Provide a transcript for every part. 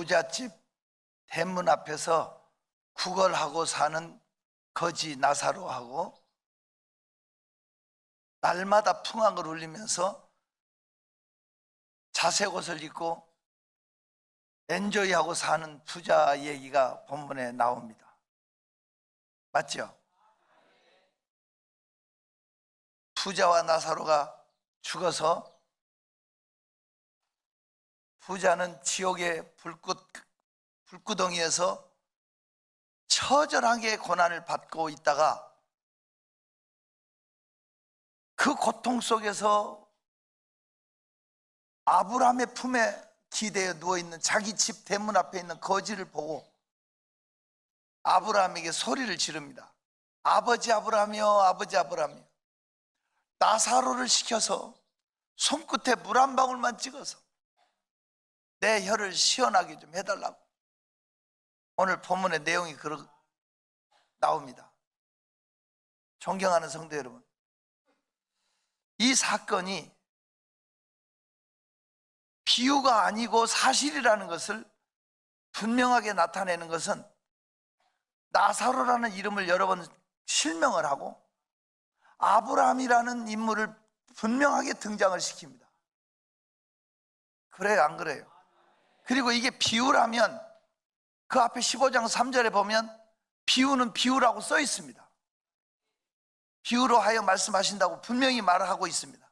부잣집 대문 앞에서 구걸하고 사는 거지 나사로하고 날마다 풍악을 울리면서 자색 옷을 입고 엔조이하고 사는 부자 얘기가 본문에 나옵니다. 맞죠? 부자와 나사로가 죽어서 부자는 지옥의 불구덩이에서 처절하게 고난을 받고 있다가 그 고통 속에서 아브라함의 품에 기대어 누워있는 자기 집 대문 앞에 있는 거지를 보고 아브라함에게 소리를 지릅니다. 아버지 아브라함이여, 아버지 아브라함이여, 나사로를 시켜서 손끝에 물 한 방울만 찍어서 내 혀를 시원하게 좀 해달라고. 오늘 본문의 내용이 나옵니다. 존경하는 성도 여러분, 이 사건이 비유가 아니고 사실이라는 것을 분명하게 나타내는 것은 나사로라는 이름을 여러 번 실명을 하고 아브라함이라는 인물을 분명하게 등장을 시킵니다. 그래요, 안 그래요? 그리고 이게 비유라면 그 앞에 15장 3절에 보면 비유는 비유라고 써 있습니다. 비유로 하여 말씀하신다고 분명히 말을 하고 있습니다.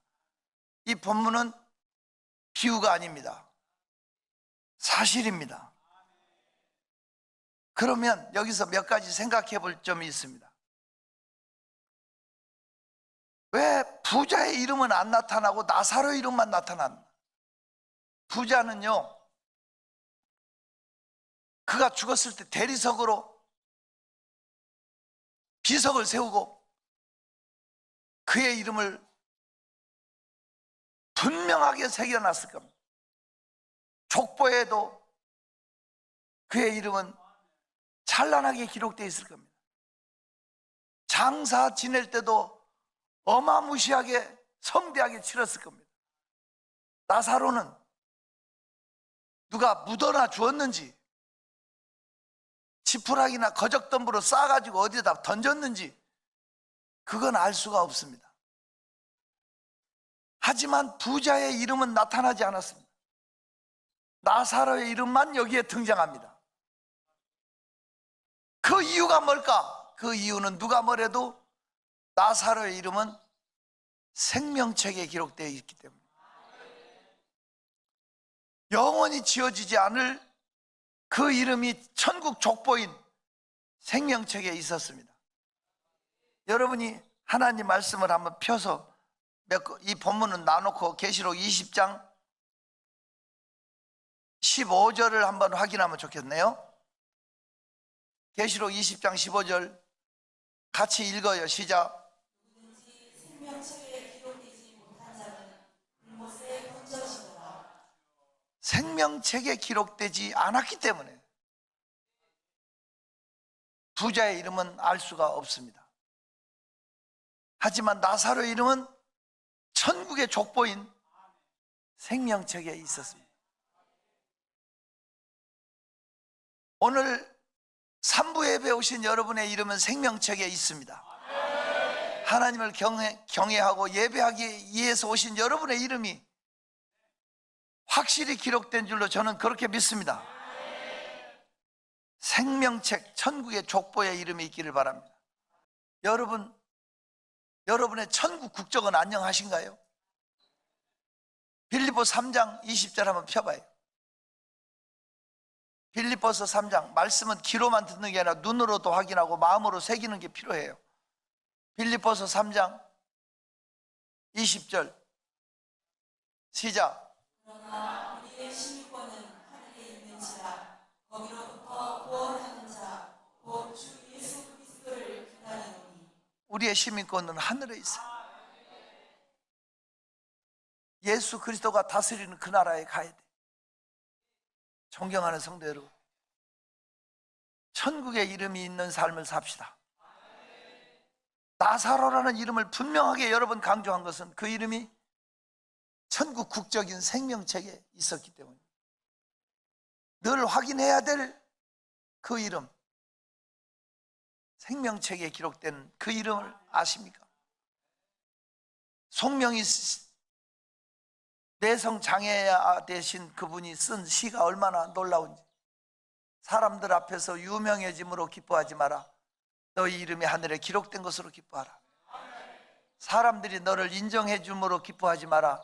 이 본문은 비유가 아닙니다. 사실입니다. 그러면 여기서 몇 가지 생각해 볼 점이 있습니다. 왜 부자의 이름은 안 나타나고 나사로의 이름만 나타났나? 부자는요, 그가 죽었을 때 대리석으로 비석을 세우고 그의 이름을 분명하게 새겨놨을 겁니다. 족보에도 그의 이름은 찬란하게 기록되어 있을 겁니다. 장사 지낼 때도 어마무시하게 성대하게 치렀을 겁니다. 나사로는 누가 묻어나 주었는지, 지푸라기나 거적덤불로 싸가지고 어디에다 던졌는지 그건 알 수가 없습니다. 하지만 부자의 이름은 나타나지 않았습니다. 나사로의 이름만 여기에 등장합니다. 그 이유가 뭘까? 그 이유는 누가 뭐래도 나사로의 이름은 생명책에 기록되어 있기 때문에 영원히 지워지지 않을 그 이름이 천국 족보인 생명책에 있었습니다. 여러분이 하나님 말씀을 한번 펴서 이 본문은 나놓고 계시록 20장 15절을 한번 확인하면 좋겠네요. 계시록 20장 15절 같이 읽어요. 시작. 생명책에 기록되지 못한 자는 불못에 던져지더라. 생명책에 기록되지 않았기 때문에 부자의 이름은 알 수가 없습니다. 하지만 나사로의 이름은 천국의 족보인 생명책에 있었습니다. 오늘 3부 예배에 오신 여러분의 이름은 생명책에 있습니다. 하나님을 경외하고 예배하기 위해서 오신 여러분의 이름이 확실히 기록된 줄로 저는 그렇게 믿습니다. 생명책, 천국의 족보의 이름이 있기를 바랍니다. 여러분의 천국 국적은 안녕하신가요? 빌립보서 3장 20절 한번 펴봐요. 빌립보서 3장, 말씀은 귀로만 듣는 게 아니라 눈으로도 확인하고 마음으로 새기는 게 필요해요. 빌립보서 3장 20절 시작. 그러나 우리의 시민권은 하늘에 있는지라 거기로부터 구원하는 자 곧 주 예수 그리스도를 기다리노니. 우리의 시민권은 하늘에 있어요. 예수 그리스도가 다스리는 그 나라에 가야 돼. 존경하는 성도 여러분, 천국의 이름이 있는 삶을 삽시다. 나사로라는 이름을 분명하게 여러 번 강조한 것은 그 이름이 천국 국적인 생명책에 있었기 때문입니다. 늘 확인해야 될 그 이름, 생명책에 기록된 그 이름을 아십니까? 송명이 내성 장애아 되신 그분이 쓴 시가 얼마나 놀라운지. 사람들 앞에서 유명해짐으로 기뻐하지 마라. 너희 이름이 하늘에 기록된 것으로 기뻐하라. 사람들이 너를 인정해 줌으로 기뻐하지 마라.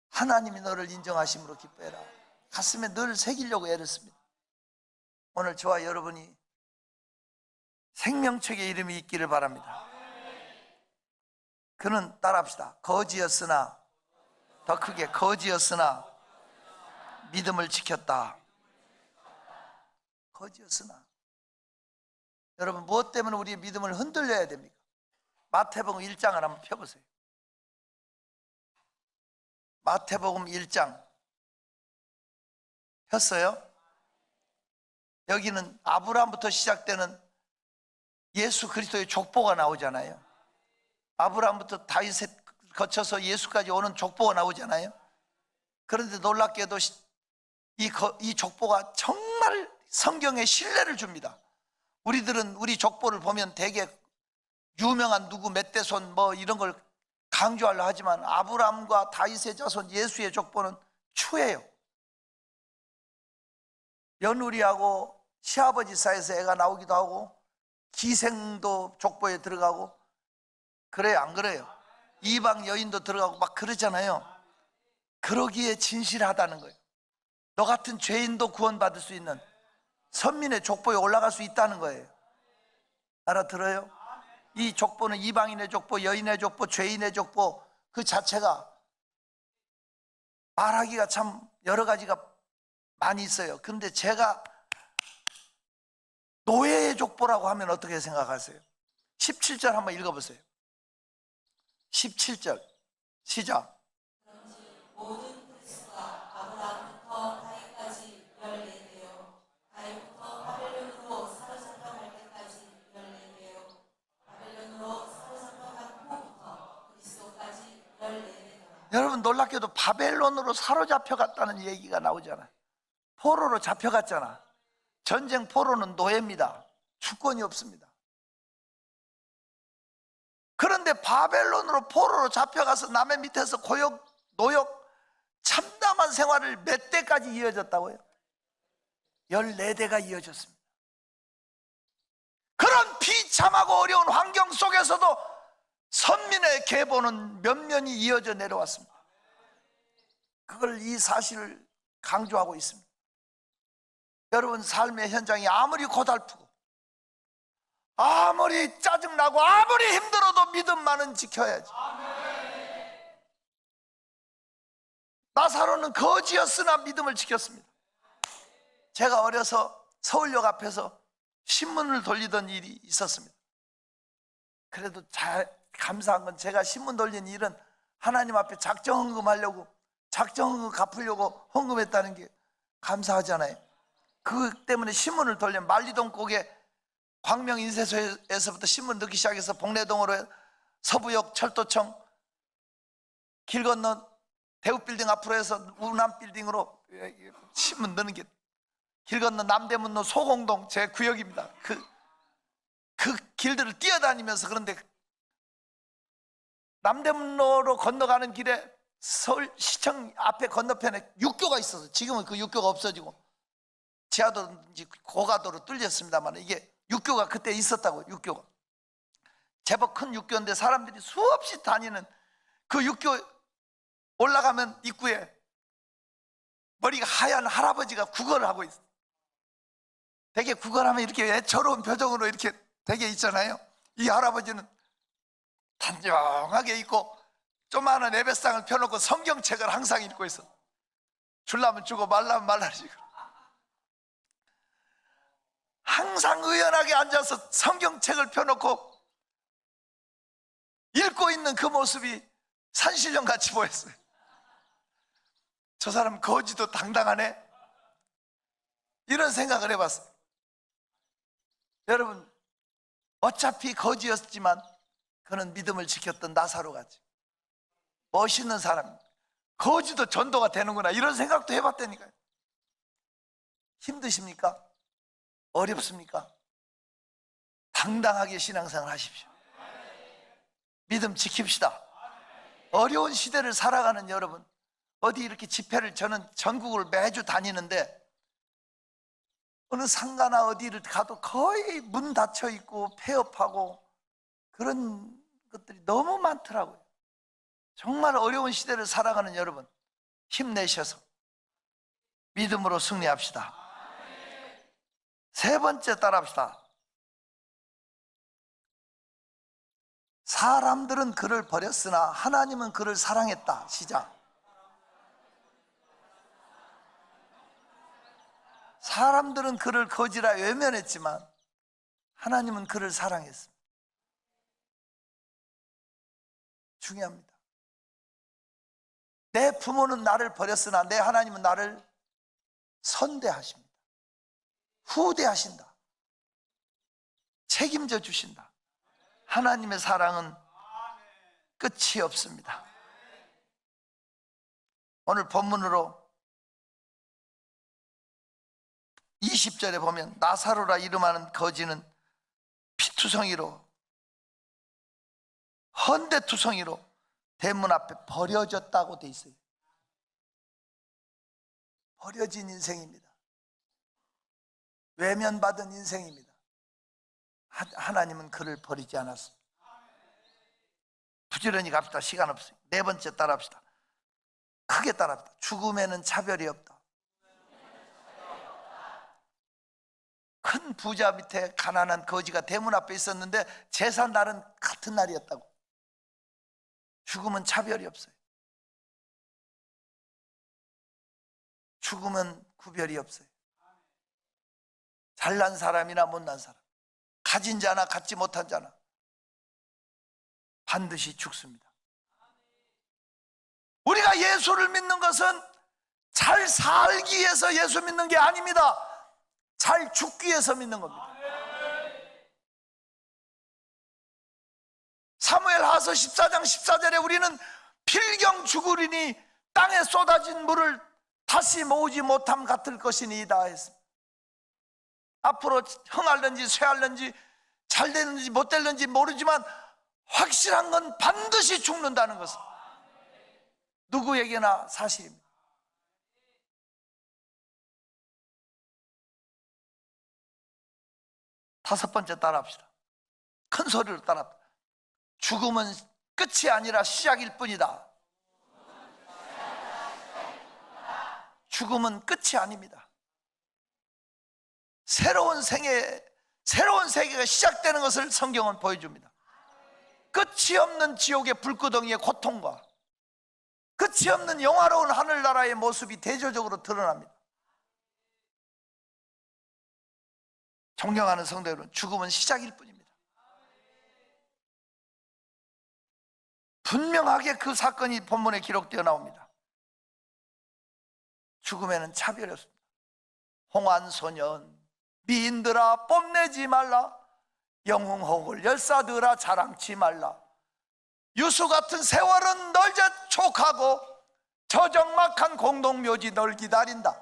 하나님이 너를 인정하심으로 기뻐해라. 가슴에 늘 새기려고 애를 씁니다. 오늘 저와 여러분이 생명책의 이름이 있기를 바랍니다. 그는 따라합시다. 거지였으나, 더 크게, 거지였으나 믿음을 지켰다. 거지였으나. 여러분, 무엇 때문에 우리의 믿음을 흔들려야 됩니까? 마태복음 1장을 한번 펴보세요. 마태복음 1장 폈어요? 여기는 아브라함부터 시작되는 예수 그리스도의 족보가 나오잖아요. 아브라함부터 다윗에 거쳐서 예수까지 오는 족보가 나오잖아요. 그런데 놀랍게도 이 족보가 정말 성경에 신뢰를 줍니다. 우리들은 우리 족보를 보면 되게 유명한 누구 몇 대손 뭐 이런 걸 강조하려 하지만 아브라함과 다윗의 자손 예수의 족보는 추해요. 며느리하고 시아버지 사이에서 애가 나오기도 하고 기생도 족보에 들어가고 그래요, 안 그래요? 이방 여인도 들어가고 막 그러잖아요. 그러기에 진실하다는 거예요. 너 같은 죄인도 구원받을 수 있는 선민의 족보에 올라갈 수 있다는 거예요. 알아들어요? 이 족보는 이방인의 족보, 여인의 족보, 죄인의 족보 그 자체가 말하기가 참 여러 가지가 많이 있어요. 그런데 제가 노예의 족보라고 하면 어떻게 생각하세요? 17절 한번 읽어보세요. 17절 시작. 모든 그리스도가 아브라함부터 다윗까지 14대요. 다윗부터 바벨론으로 사로잡혀갈 때까지 14대요. 바벨론으로 사로잡혀간 후부터 그리스도까지 14대요. 여러분, 놀랍게도 바벨론으로 사로잡혀갔다는 얘기가 나오잖아요. 포로로 잡혀갔잖아. 전쟁 포로는 노예입니다. 주권이 없습니다. 그런데 바벨론으로 포로로 잡혀가서 남의 밑에서 노역 참담한 생활을 몇 대까지 이어졌다고요? 14대가 이어졌습니다. 그런 비참하고 어려운 환경 속에서도 선민의 계보는 면면이 이어져 내려왔습니다. 그걸 이 사실을 강조하고 있습니다. 여러분 삶의 현장이 아무리 고달프고 아무리 짜증나고 아무리 힘들어도 믿음만은 지켜야지. 나사로는 거지였으나 믿음을 지켰습니다. 제가 어려서 서울역 앞에서 신문을 돌리던 일이 있었습니다. 그래도 감사한 건 제가 신문 돌린 일은 하나님 앞에 작정 헌금하려고, 작정 헌금 갚으려고 헌금했다는 게 감사하잖아요. 그 때문에 신문을 돌리면 만리동 꼭에 광명인쇄소에서부터 신문 넣기 시작해서 복내동으로 서부역 철도청 길 건너 대우빌딩 앞으로 해서 우남빌딩으로 신문 넣는 게 길 건너 남대문로 소공동 제 구역입니다. 그 길들을 뛰어다니면서, 그런데 남대문로로 건너가는 길에 서울시청 앞에 건너편에 육교가 있어서 지금은 그 육교가 없어지고 지하도로인지 고가도로 뚫렸습니다만 이게 육교가 그때 있었다고. 육교가 제법 큰 육교인데 사람들이 수없이 다니는 그 육교 올라가면 입구에 머리가 하얀 할아버지가 구걸을 하고 있어요. 되게 구걸하면 이렇게 애처로운 표정으로 이렇게 되게 있잖아요. 이 할아버지는 단정하게 있고 조그마한 에베상을 펴놓고 성경책을 항상 읽고 있어. 줄라면 주고 말라면 말라지. 항상 의연하게 앉아서 성경책을 펴놓고 읽고 있는 그 모습이 산신령같이 보였어요. 저 사람 거지도 당당하네, 이런 생각을 해봤어요. 여러분, 어차피 거지였지만 그는 믿음을 지켰던 나사로같이 멋있는 사람, 거지도 전도가 되는구나, 이런 생각도 해봤다니까요. 힘드십니까? 어렵습니까? 당당하게 신앙생활 하십시오. 믿음 지킵시다. 어려운 시대를 살아가는 여러분, 어디 이렇게 집회를, 저는 전국을 매주 다니는데 어느 상가나 어디를 가도 거의 문 닫혀 있고 폐업하고 그런 것들이 너무 많더라고요. 정말 어려운 시대를 살아가는 여러분, 힘내셔서 믿음으로 승리합시다. 세 번째 따라합시다. 사람들은 그를 버렸으나 하나님은 그를 사랑했다. 시작. 사람들은 그를 거지라 외면했지만 하나님은 그를 사랑했습니다. 중요합니다. 내 부모는 나를 버렸으나 내 하나님은 나를 선대하십니다. 후대하신다. 책임져 주신다. 하나님의 사랑은 끝이 없습니다. 오늘 본문으로 20절에 보면 나사로라 이름하는 거지는 피투성이로, 헌데투성이로 대문 앞에 버려졌다고 돼 있어요. 버려진 인생입니다. 외면받은 인생입니다. 하나님은 그를 버리지 않았습니다. 부지런히 갑시다. 시간 없어요. 네 번째 따라합시다. 크게 따라합시다. 죽음에는 차별이 없다. 큰 부자 밑에 가난한 거지가 대문 앞에 있었는데 제사 날은 같은 날이었다고. 죽음은 차별이 없어요. 죽음은 구별이 없어요. 잘난 사람이나 못난 사람, 가진 자나 갖지 못한 자나 반드시 죽습니다. 우리가 예수를 믿는 것은 잘 살기 위해서 예수 믿는 게 아닙니다. 잘 죽기 위해서 믿는 겁니다. 사무엘하서 14장 14절에 우리는 필경 죽으리니 땅에 쏟아진 물을 다시 모으지 못함 같을 것이니이다 했습니다. 앞으로 흥할는지 쇠할는지 잘 되는지 못 되는지 모르지만 확실한 건 반드시 죽는다는 것은 누구에게나 사실입니다. 다섯 번째 따라합시다. 큰 소리로 따라합시다. 죽음은 끝이 아니라 시작일 뿐이다. 죽음은 끝이 아닙니다. 새로운 세계가 시작되는 것을 성경은 보여줍니다. 끝이 없는 지옥의 불구덩이의 고통과 끝이 없는 영화로운 하늘나라의 모습이 대조적으로 드러납니다. 존경하는 성도 여러분, 죽음은 시작일 뿐입니다. 분명하게 그 사건이 본문에 기록되어 나옵니다. 죽음에는 차별이 없습니다. 홍환소년 미인들아 뽐내지 말라, 영웅홍을 열사들아 자랑치 말라, 유수 같은 세월은 널 재촉하고 저적막한 공동묘지 널 기다린다.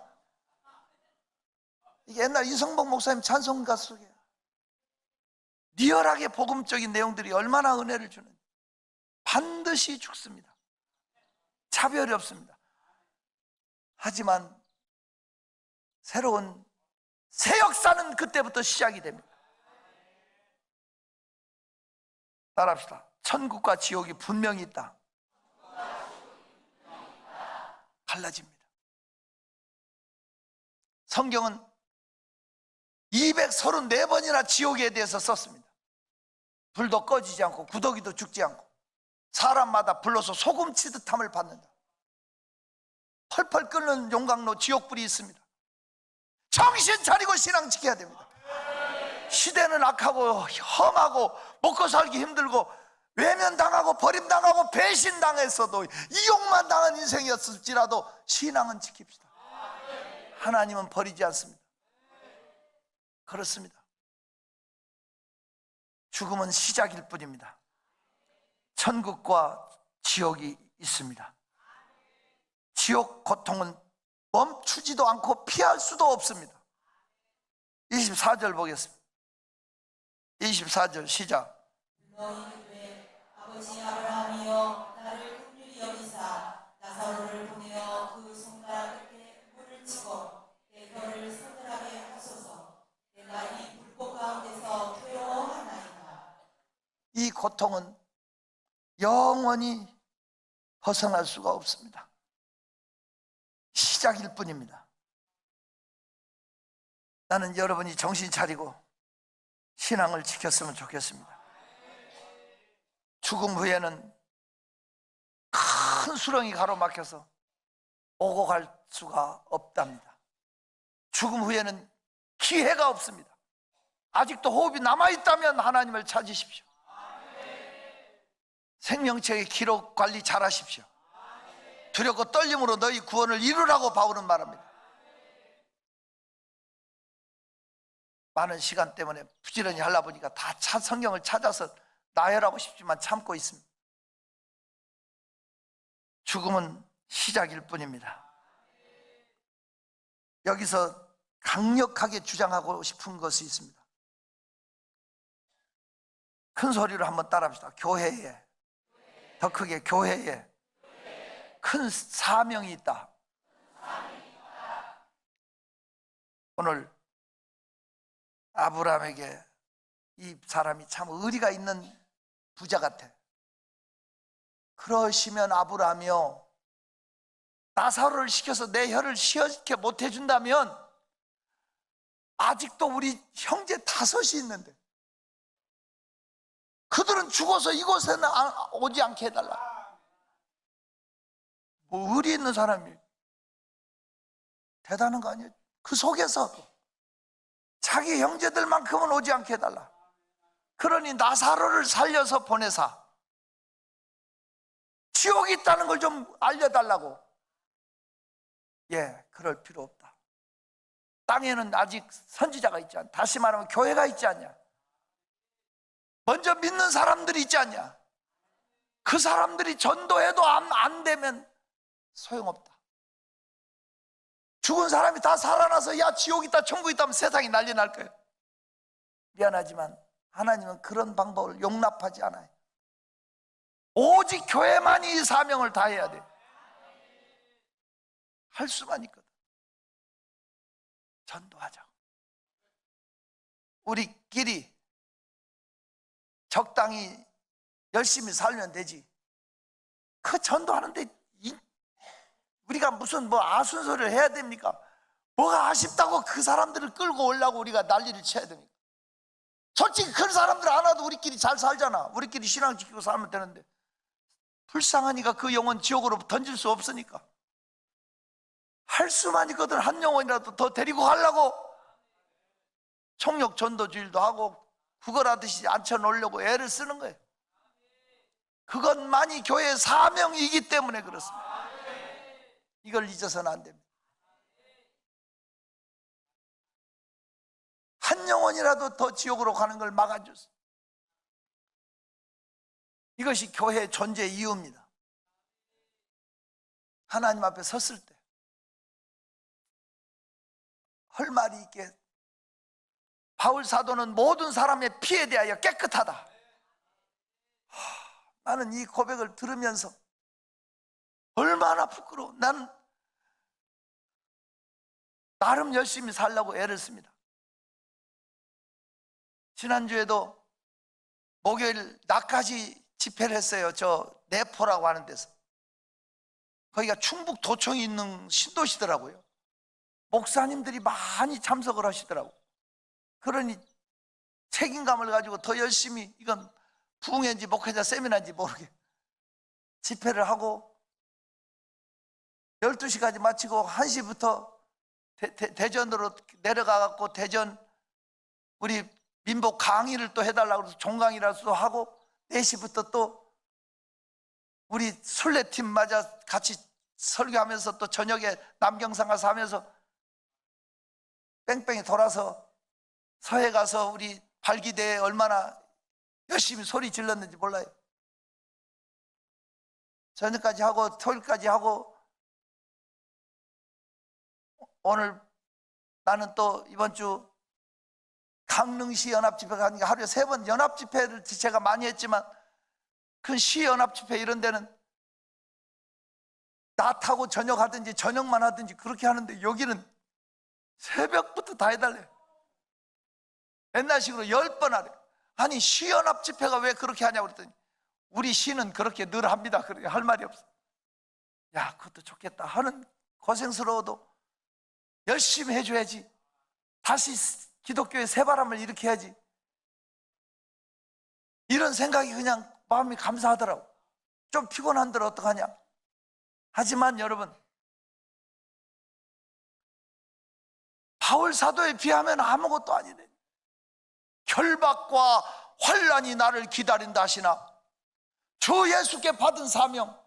이게 옛날 이성복 목사님 찬송 가수 속에 리얼하게 복음적인 내용들이 얼마나 은혜를 주는지. 반드시 죽습니다. 차별이 없습니다. 하지만 새로운 새 역사는 그때부터 시작이 됩니다. 따라합시다. 천국과 지옥이 분명히 있다. 갈라집니다. 성경은 234번이나 지옥에 대해서 썼습니다. 불도 꺼지지 않고 구더기도 죽지 않고 사람마다 불러서 소금 치듯함을 받는다. 펄펄 끓는 용광로 지옥불이 있습니다. 정신 차리고 신앙 지켜야 됩니다. 시대는 악하고 험하고 먹고 살기 힘들고 외면당하고 버림당하고 배신당했어도 이용만 당한 인생이었을지라도 신앙은 지킵시다. 하나님은 버리지 않습니다. 그렇습니다. 죽음은 시작일 뿐입니다. 천국과 지옥이 있습니다. 지옥 고통은 멈추지도 않고 피할 수도 없습니다. 24절 보겠습니다. 24절 시작. 너희는 왜 아버지 아브라함이여 나를 긍휼히 여기사 나사로를 보내어 그 손가락 끝에 물을 치고 내 혀를 서늘하게 하소서. 내가 이 불꽃 가운데서 괴로워하나이다. 이 고통은 영원히 벗어날 수가 없습니다. 시작일 뿐입니다. 나는 여러분이 정신 차리고 신앙을 지켰으면 좋겠습니다. 죽음 후에는 큰 수렁이 가로막혀서 오고 갈 수가 없답니다. 죽음 후에는 기회가 없습니다. 아직도 호흡이 남아있다면 하나님을 찾으십시오. 생명체의 기록 관리 잘 하십시오. 두렵고 떨림으로 너희 구원을 이루라고 바울은 말합니다. 많은 시간 때문에 부지런히 하려 보니까 다 성경을 찾아서 나열하고 싶지만 참고 있습니다. 죽음은 시작일 뿐입니다. 여기서 강력하게 주장하고 싶은 것이 있습니다. 큰 소리로 한번 따라합시다. 교회에, 더 크게 교회에 큰 사명이 있다. 오늘 아브라함에게 이 사람이 참 의리가 있는 부자 같아. 그러시면 아브라함이요, 나사로를 시켜서 내 혀를 시원케 못 해준다면 아직도 우리 형제 5이 있는데 그들은 죽어서 이곳에는 오지 않게 해달라. 뭐 의리 있는 사람이 대단한 거 아니에요? 그 속에서 자기 형제들만큼은 오지 않게 해달라. 그러니 나사로를 살려서 보내사 지옥이 있다는 걸 좀 알려달라고. 예, 그럴 필요 없다. 땅에는 아직 선지자가 있지 않냐? 다시 말하면 교회가 있지 않냐? 먼저 믿는 사람들이 있지 않냐? 그 사람들이 전도해도 안 되면 소용없다. 죽은 사람이 다 살아나서 야 지옥 있다 천국 있다 하면 세상이 난리 날 거예요. 미안하지만 하나님은 그런 방법을 용납하지 않아요. 오직 교회만이 이 사명을 다해야 돼. 할 수만 있거든. 전도하자. 우리끼리 적당히 열심히 살면 되지. 그 전도하는데 우리가 무슨 뭐 아순소리를 해야 됩니까? 뭐가 아쉽다고 그 사람들을 끌고 오려고 우리가 난리를 쳐야 됩니까? 솔직히 그 사람들 안 와도 우리끼리 잘 살잖아. 우리끼리 신앙 지키고 살면 되는데 불쌍하니까 그 영혼 지옥으로 던질 수 없으니까 할 수만 있거든. 한 영혼이라도 더 데리고 가려고 총력 전도주일도 하고 구걸하듯이 앉혀놓으려고 애를 쓰는 거예요. 그것만이 교회의 사명이기 때문에 그렇습니다. 이걸 잊어서는 안 됩니다. 한 영혼이라도 더 지옥으로 가는 걸 막아주세요. 이것이 교회의 존재 이유입니다. 하나님 앞에 섰을 때 할 말이 있게 바울 사도는 모든 사람의 피에 대하여 깨끗하다. 나는 이 고백을 들으면서 얼마나 부끄러워. 나는 나름 열심히 살려고 애를 씁니다. 지난주에도 목요일 낮까지 집회를 했어요. 저 내포라고 하는 데서. 거기가 충북 도청이 있는 신도시더라고요. 목사님들이 많이 참석을 하시더라고. 그러니 책임감을 가지고 더 열심히, 이건 부흥회인지 목회자 세미나인지 모르게 집회를 하고 12시까지 마치고 1시부터 대전으로 내려가갖고 대전 우리 민복 강의를 또 해달라고 해서 종강이라도 하고 4시부터 또 우리 순례팀 맞아 같이 설교하면서 또 저녁에 남경산 가서 하면서 뺑뺑이 돌아서 서해 가서 우리 발기대에 얼마나 열심히 소리 질렀는지 몰라요. 저녁까지 하고 토요일까지 하고 오늘 나는 또 이번 주 강릉시 연합집회가 하니까 하루에 3번 연합집회를 제가 많이 했지만 그 시연합집회 이런 데는 낮하고 저녁 하든지 저녁만 하든지 그렇게 하는데 여기는 새벽부터 다 해달래요. 옛날식으로 10번 하래. 아니 시연합집회가 왜 그렇게 하냐고 그랬더니 우리 시는 그렇게 늘 합니다. 그렇게 할 말이 없어. 야, 그것도 좋겠다 하는, 고생스러워도 열심히 해줘야지. 다시 기독교의 새바람을 일으켜야지. 이런 생각이 그냥 마음이 감사하더라고. 좀 피곤한들 어떡하냐. 하지만 여러분, 바울 사도에 비하면 아무것도 아니네. 결박과 환난이 나를 기다린다 하시나 주 예수께 받은 사명,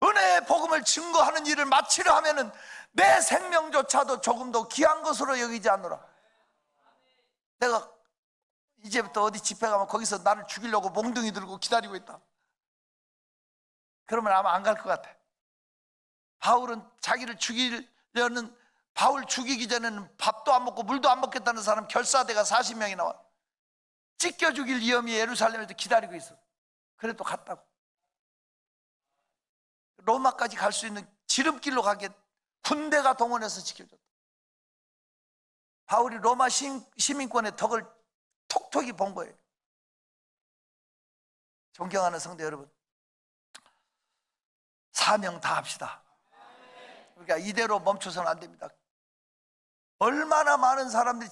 은혜의 복음을 증거하는 일을 마치려 하면은 내 생명조차도 조금 더 귀한 것으로 여기지 않노라. 내가 이제부터 어디 집회 가면 거기서 나를 죽이려고 몽둥이 들고 기다리고 있다. 그러면 아마 안 갈 것 같아. 바울은 자기를 죽이려는, 바울 죽이기 전에는 밥도 안 먹고 물도 안 먹겠다는 사람 결사대가 40명이 나와. 찢겨 죽일 위험이 예루살렘에서 기다리고 있어. 그래도 갔다고. 로마까지 갈 수 있는 지름길로 가게 군대가 동원해서 지켜줬다. 바울이 로마 시민권의 덕을 톡톡히 본 거예요. 존경하는 성도 여러분, 사명 다 합시다. 그러니까 이대로 멈춰서는 안 됩니다. 얼마나 많은 사람들이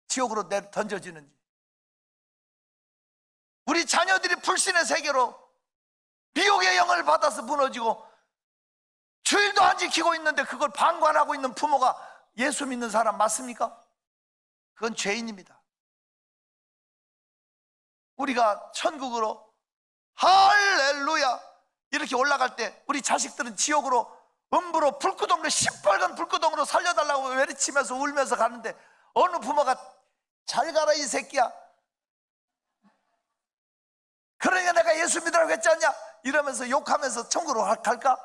지옥으로 던져지는지. 우리 자녀들이 불신의 세계로 미혹의 영을 받아서 무너지고 주일도 안 지키고 있는데 그걸 방관하고 있는 부모가 예수 믿는 사람 맞습니까? 그건 죄인입니다. 우리가 천국으로 할렐루야 이렇게 올라갈 때 우리 자식들은 지옥으로, 음부로, 불구덩으로, 시뻘건 불구덩으로 살려달라고 외치면서 울면서 가는데 어느 부모가 잘 가라 이 새끼야, 그러니까 내가 예수 믿으라고 했지 않냐 이러면서 욕하면서 천국으로 갈까?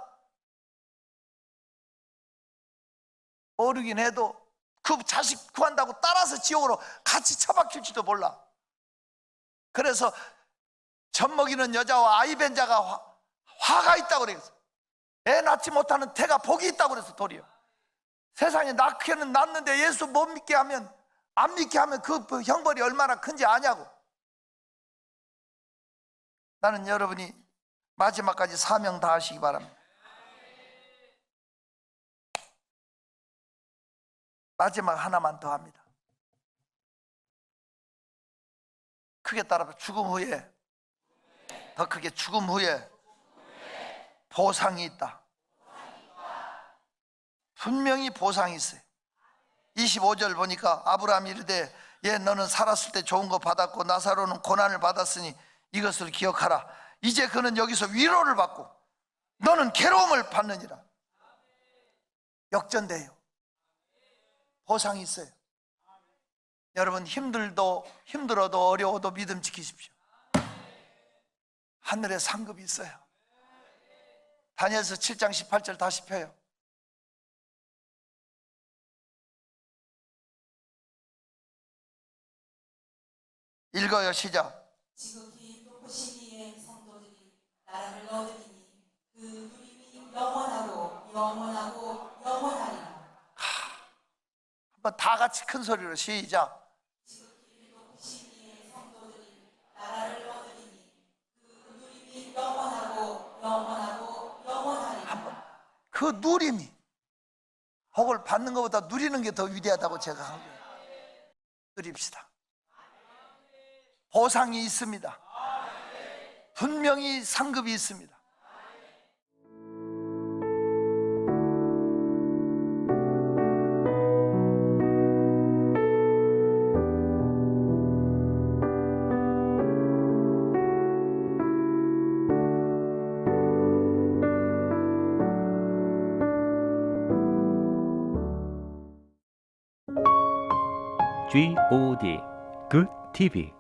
모르긴 해도 그 자식 구한다고 따라서 지옥으로 같이 처박힐지도 몰라. 그래서 젖먹이는 여자와 아이 벤 자가 화가 있다고 그랬어. 애 낳지 못하는 태가 복이 있다고 그래서 도리어. 세상에 낳기는 낳는데 예수 못 믿게 하면, 안 믿게 하면 그 형벌이 얼마나 큰지 아냐고. 나는 여러분이 마지막까지 사명 다 하시기 바랍니다. 마지막 하나만 더 합니다. 크게 따라봐. 죽음 후에, 더 크게, 죽음 후에 보상이 있다. 분명히 보상이 있어요. 25절 보니까 아브라함이 이르되 예, 너는 살았을 때 좋은 거 받았고 나사로는 고난을 받았으니 이것을 기억하라. 이제 그는 여기서 위로를 받고 너는 괴로움을 받느니라. 역전돼요. 보상이 있어요. 여러분, 힘들어도 어려워도 믿음 지키십시오. 하늘에 상급이 있어요. 다니엘서 7장 18절 다시 펴요. 읽어요. 시작. 지극히 높으신 이의 성도들이 나라를 얻으리니 그 누림이 영원하고 영원하고 영원하리라. 한번 다 같이 큰 소리로 시작. 지극히 높으신 이의 성도들이 나라를 얻으리니 그 누림이 영원하고 영원하고 영원하리라. 한번 그 누림이, 복을 받는 것보다 누리는 게 더 위대하다고 제가 한 거예요. 누립시다. 보상이 있습니다. 분명히 상급이 있습니다. GOD Good TV